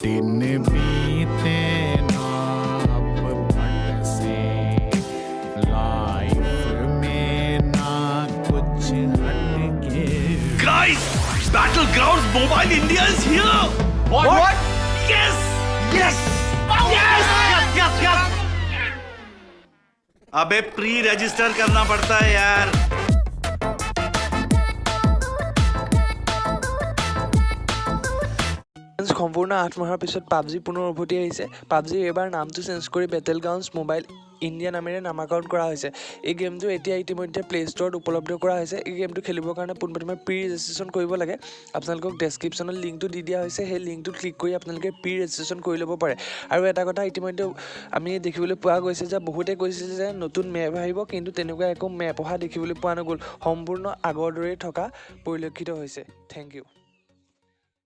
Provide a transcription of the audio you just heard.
दिन बीते ना अब फट से लाइफ में ना कुछ हटके Guys, Battlegrounds Mobile India is here. What? Yes. Yes. Yes. अबे प्री रजिस्टर करना पड़ता है यार। সম্পূৰ্ণ 8 মাহৰ পিছত পাবজি পুনৰ উভতি আহিছে। পাবজি এবাৰ নামটো চেঞ্জ কৰি বেটেলগ্ৰাউণ্ডছ মোবাইল ইণ্ডিয়া নামেৰে নামাকৰণ কৰা হৈছে। এই গেমটো এতিয়া ইতিমধ্যে প্লে ষ্টৰত উপলব্ধ কৰা হৈছে। এই গেমটো খেলিবৰ কাৰণে পোনপ্ৰথমে প্ৰি ৰেজিষ্ট্ৰেশ্যন কৰিব লাগে। আপোনালোকক ডেছক্ৰিপশ্যনত লিংকটো দি দিয়া হৈছে। সেই লিংকটো ক্লিক কৰি আপোনালোকে প্ৰি ৰেজিষ্ট্ৰেশ্যন কৰি ল'ব পাৰে। আৰু এটা কথা ইতিমধ্যে আমি দেখিবলৈ পোৱা গৈছে যে বহুতে কৈছিল যে নতুন মেপ আহিব, কিন্তু তেনেকুৱা একো মেপ অহা দেখিবলৈ পোৱা নগ'ল। সম্পূৰ্ণ আগৰ দৰেই থকা পৰিলক্ষিত হৈছে। Thank U.